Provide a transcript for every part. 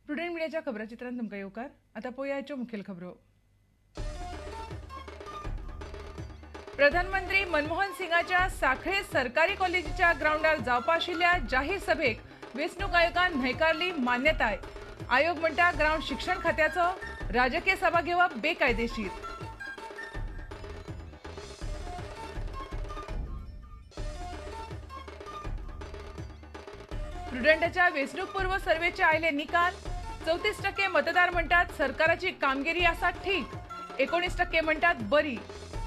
Prudent मिडियाच्या खबराचित्रांत तुमकां येवकार. आतां पळोवया मुखेल खबरो. प्रधानमंत्री मनमोहन सिंगाच्या सांखळे सरकारी कॉलेजीच्या ग्राउंडार जावपा आशिल्ल्या जाहीर सभेक वेंचणूक आयोगान न्हयकारली मान्यताय. आयोग म्हणटा ग्राउंड शिक्षण खात्याचो राजकीय सभा घेवप बेकायदेशीर. प्रुडंटाच्या वेंचणूक पूर्व सर्वेचे आयले निकाल. 34% मतदार म्हणटात सरकाराची कामगिरी आसा ठीक. 19% म्हणटात बरी.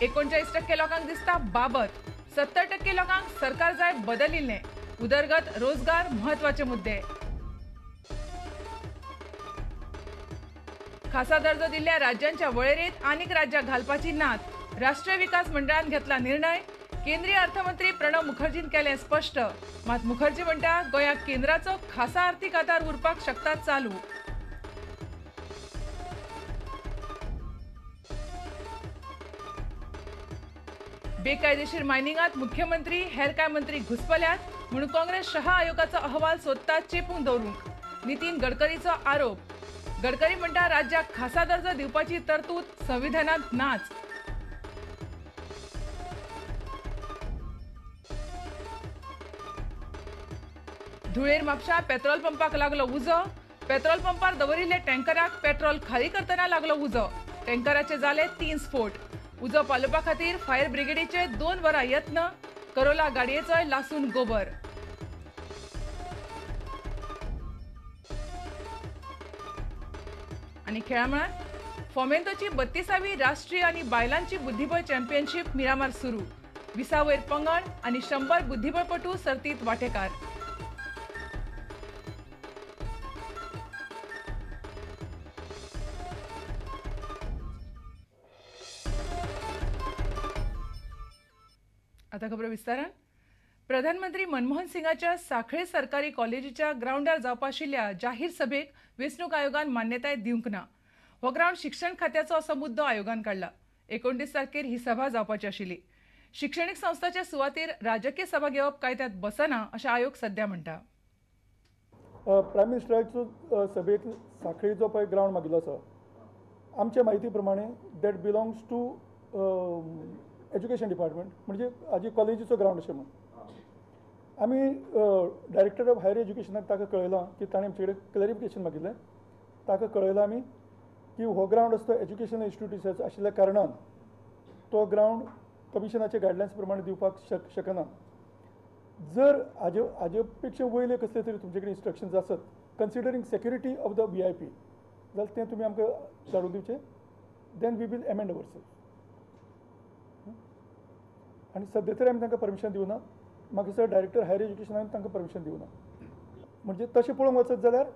39% लोकांक दिसता बाबत. 70% लोकांक सरकार जाय बदलिल्लें. उदरगत रोजगार म्हत्वाचे मुद्दे. खासा दर्जो दिल्ल्या राज्यांच्या वळेरेंत आनीक राज्यां घालपाची नात. राष्ट्रीय विकास मंडळान घेतला निर्णय. केंद्रीय अर्थमंत्री प्रणव मुखर्जीन केलें स्पश्ट. मात मुखर्जी म्हणटा गोंयाक केंद्राचो खासा आर्थीक आदार उरपाक शकता चालू. बेकायदेशीर मायनिंगात मुख्यमंत्री हेर कांय मंत्री घुसपल्यात म्हणून काँग्रेस शहा आयोगाचो अहवाल सोदता चेपून दवरूंक. नितीन गडकरीचो आरोप. गडकरी म्हणटा राज्याक खासा दर्जो दिवपाची तरतूद संविधानांत नाच. धुळेर म्हापशा पेट्रोल पंपाक लागलो उजो. पेट्रोल पंपार दवरिल्ले टँकराक पेट्रोल खाली करतना लागलो उजो. टँकराचे जाले 3 स्फोट. उजो पालोवपा खातीर फायर ब्रिगेडीचे 2 वरां यत्न. करोला गाडयेचोय लासून गोबर. आनी खेळामळार फोमेंतोची 32वी राष्ट्रीय आनी बायलांची बुद्धीबळ चॅम्पियनशीप मिरामार सुरू. 20 वयर पंगड आनी 100 बुद्धीबळपटू सर्तीत वांटेकार. आता खबर विस्तारान. प्रधानमंत्री मनमोहन सिंगाच्या सांखळे सरकारी कॉलेजीच्या ग्राउंडार जावपा आशिल्ल्या जाहीर सभेक वेंचणूक आयोगान मान्यताय दिवंक ना. हो ग्राउंड शिक्षण खात्याचो असो मुद्दो आयोगान काडला. 29 तारखेर ही सभा जावपाची आशिल्ली. शिक्षणीक संस्थांच्या सुवातेर राजकीय सभा घेवप कायद्यात बसना अशें आयोग सध्या म्हणटा. प्रायम मिनिस्टराचो सभेक सांखळे जो पळय ग्राउंड मागिल्लो आसा, आमच्या म्हायती प्रमाणे that belongs to education department, म्हणजे हाजी कॉलेजीचो ग्राउंड अशें म्हणून. आमी डायरेक्टर ऑफ हायर एज्युकेशनाक ताका कळयलां की ताणें आमचे कडेन क्लॅरिफिकेशन मागिल्लें. ताका कळयलां आमी की हो ग्राउंड असो एज्युकेशन इन्स्टिट्यूट आशिल्ल्या कारणान तो ग्राउंड कमिशनाच्या गायडलायन्स प्रमाणे दिवपाक शकना. जर हाजे पेक्षा वयले कसले तरी तुमचे कडेन इन्स्ट्रक्शन्स आसत considering security of the VIP, जाल्यार तें तुमी आमकां धाडून दिवचें. Then we will amend our self. आनी सद्या तरी आमी तांकां परमिशन दिवना. म्हाका दिसता डायरेक्टर हायर एज्युकेशनान तांकां परमिशन दिवना. म्हणजे तशें पळोवंक वचत जाल्यार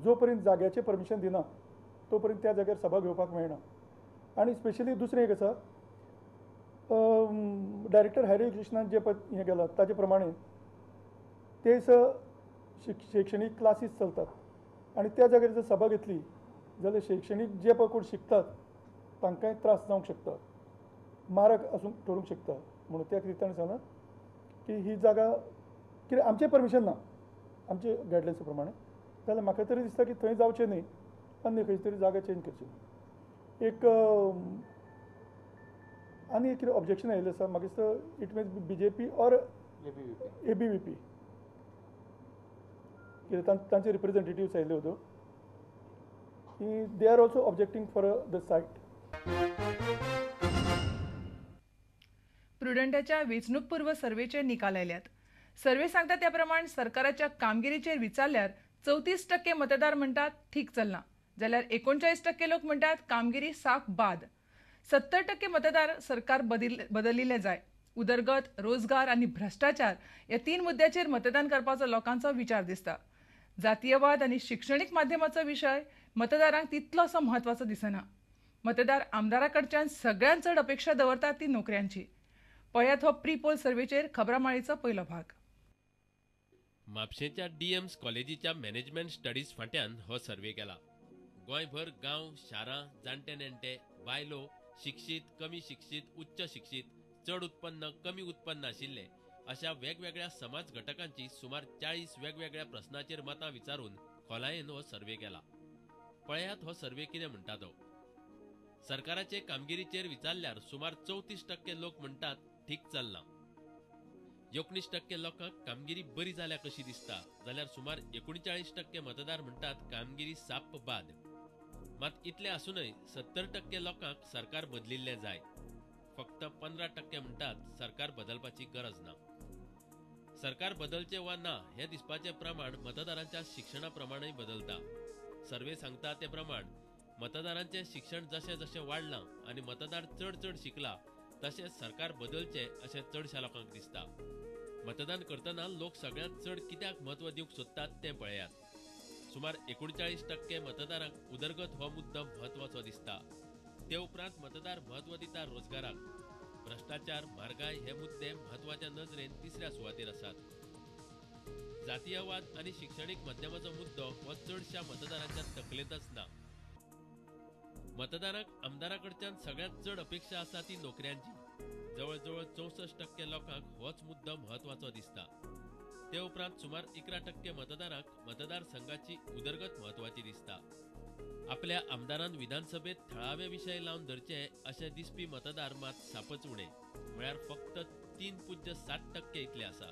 जो पर्यंत जाग्याचें परमिशन दिना तो पर्यंत त्या जाग्यार सभा घेवपाक मेळना. आनी स्पेशली दुसरें एक आसा, डायरेक्टर हायर एज्युकेशनान जे हें केलां ताचे प्रमाणे ते शैक्षणीक क्लासीस चलतात आनी त्या जाग्यार जर सभा घेतली जाल्यार शैक्षणीक जे पळय कोण शिकतात तांकांय त्रास जावंक शकता, मारक आसूंक ठरूंक शकता. म्हणून त्या खातीर ताणें सांगलां की ही जागा कितें आमचें परमिशन ना आमचे गायडलायन्स प्रमाणे, जाल्यार म्हाका तरी दिसता की थंय जावचें न्ही, अन्य खंयची तरी जागा चेंज करची. एक आनी एक कितें ऑब्जेक्शन आयिल्लें आसा, म्हाका दिसता it means BJP or ABVP, कितें तांचे रिप्रेझेंटेटिव्स आयिल्ले होतो. They are also objecting for the site. प्रुडंटाच्या वेंचणूक पूर्व सर्वेचे निकाल आयल्यात. सर्वे सांगता त्या प्रमाण सरकाराच्या कामगिरीचेर विचारल्यार 34% मतदार म्हणटात ठीक चलना, जाल्यार 39% लोक म्हणटात कामगिरी साफ बाद. 70% मतदार सरकार बदलिल्लें जाय. उदरगत, रोजगार आनी भ्रष्टाचार ह्या 3 मुद्द्याचेर मतदान करपाचो लोकांचो विचार दिसता. जातीयवाद आनी शिक्षणीक माध्यमाचो विशय मतदारांक तितलोसो म्हत्वाचो दिसना. मतदार आमदारा कडच्यान सगळ्यांत चड अपेक्षा दवरतात ती नोकऱ्यांची. पळयात हो प्री पोल सर्वेचेर खबरामाळेचो पयलो भाग. म्हापशेंच्या DMS कॉलेजीच्या मॅनेजमेंट स्टडीज फाट्यान हो सर्वे केला. गोंयभर गांव, शारां, जाणटे नेणटे, बायलो, शिक्षीत, कमी शिक्षीत, उच्च शिक्षीत, चड उत्पन्न, कमी उत्पन्न आशिल्ले अशा वेगवेगळ्या समाज घटकांची सुमार 40 वेगवेगळ्या प्रस्नाचेर मतां विचारून खोलायेन हो सर्वे केला. पळयात हो सर्वे कितें म्हणटा तो. सरकाराचे कामगिरीचेर विचारल्यार सुमार 34% लोक म्हणटात ठीक चलना. 19% लोकांक कामगिरी बरी जाल्या कशी दिसता, जाल्यार सुमार 39% मतदार म्हणटात कामगिरी साप बाद. मात इतले आसूनय 70% लोकांक सरकार बदलिल्ले जाय. फक्त 15% म्हणटात सरकार बदलपाची गरज ना. सरकार बदलचे वा ना हे दिसपाचे प्रमाण मतदारांच्या शिक्षणा प्रमाणय बदलता. सर्वे सांगता ते प्रमाण मतदारांचे शिक्षण जशें जशें वाडलां आनी मतदार चड चड शिकला तशें सरकार बदलचे अशें चडशा लोकांक दिसता. मतदान करतना लोक सगळ्यांत चड कित्याक म्हत्व दिवंक सोदतात तें पळयात. सुमार 39% मतदारांक उदरगत हो मुद्दो म्हत्वाचो दिसता. ते उपरांत मतदार म्हत्व दिता रोजगाराक. भ्रष्टाचार, म्हारगाय हे मुद्दे म्हत्वाच्या नजरेन तिसऱ्या सुवातेर आसात. जातीयवाद आनी शिक्षणीक माध्यमाचो मुद्दो हो चडशा मतदारांच्या तकलेंतच ना. मतदारांक आमदाराकडच्यान सगळ्यांत चड अपेक्षा आसा ती नोकऱ्यांची. जवळ जवळ 64% लोकांक होच मुद्दो म्हत्वाचो दिसता. ते उपरांत सुमार 11% मतदारांक मतदारसंघाची उदरगत म्हत्वाची दिसता. आपल्या आमदारान विधानसभेत थळावे विषय लावन धरचे अशें दिसपी मतदार मात सापच उणे, म्हळ्यार फक्त 3.7% इतले आसा.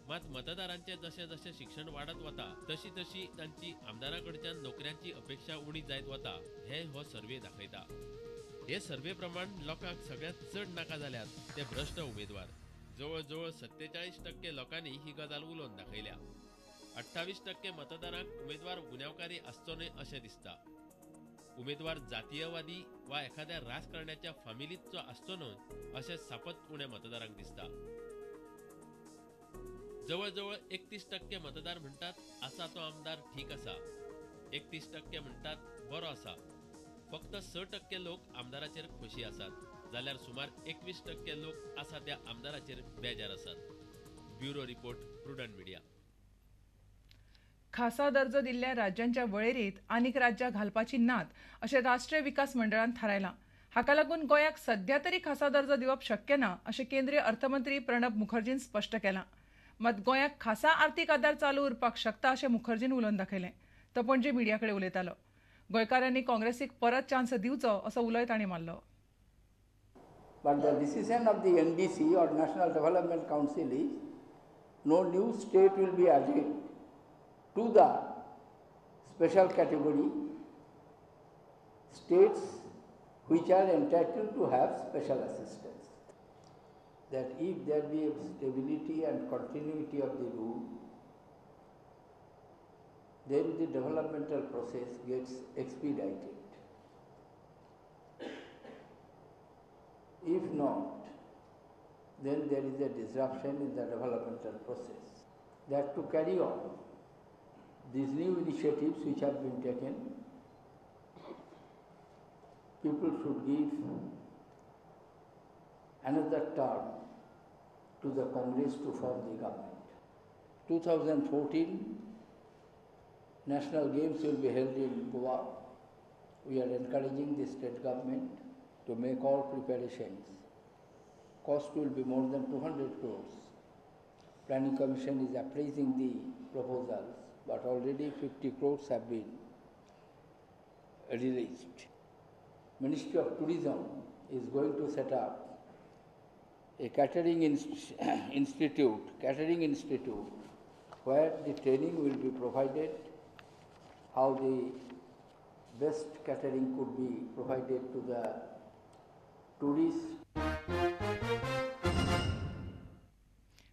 मात मतदारांचे जशें जशें शिक्षण वाडत वता तशी तशी तांची आमदाराकडच्यान नोकऱ्यांची अपेक्षा उणी जायत वता हे हो सर्वे दाखयता. हे सर्वे प्रमाण लोकांक सगळ्यांत चड नाका जाल्यात ते भ्रष्ट उमेदवार. जवळ जवळ 47% लोकांनी ही गजाल उलोवन दाखयल्या. 28% मतदारांक उमेदवार गुन्यांवकारी आसचो न्हय अशें दिसता. उमेदवार जातीयवादी वा एखाद्या राजकारण्याच्या फामिलीचो आसचो न्हय अशें सापच उण्या मतदारांक दिसता. जवळ जवळ 31% मतदार म्हणटात आसा तो आमदार ठीक आसा. 31% म्हणटात बरो आसा. फक्त 6% लोक आमदाराचेर खोशी आसात, जाल्यार सुमार 21% लोक आसा त्या आमदाराचेर बेजार आसात. Bureau report, prudent media. खासा दर्जो दिल्ल्या राज्यांच्या वळेरीत आनीक राज्यां घालपाची नात अशें राष्ट्रीय विकास मंडळान थारायलां. हाका लागून गोंयाक सध्या तरी खासा दर्जो दिवप शक्य ना अशें केंद्रीय अर्थमंत्री प्रणब मुखर्जीन स्पश्ट केलां. मात गोंयाक खासा आर्थीक आदार चालू उरपाक शकता अशें मुखर्जीन उलोवन दाखयलें. तो पणजे मिडिया कडेन उलयतालो. गोंयकारांनी काँग्रेसीक परत चान्स दिवचो असो उलोय तांणी मारलो. But the decision of the NDC or National Development Council is no new state will be added to the special category states which are entitled to have special assistance. That if there be stability and continuity of the rule, then the developmental process gets expedited. If not, then there is a disruption in the developmental process. That to carry on these new initiatives which have been taken, people should give another term to the Congress to form the government. 2014 National Games will be held in Goa. We are encouraging the state government to make all preparations. Cost will be more than 200 crores. Planning Commission is appraising the proposals, but already 50 crores have been released. Ministry of Tourism is going to set up a catering institute where the training will be provided, how the best catering could be provided to the tourists.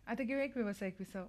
आता घेऊ एक व्यावसायिक विसव.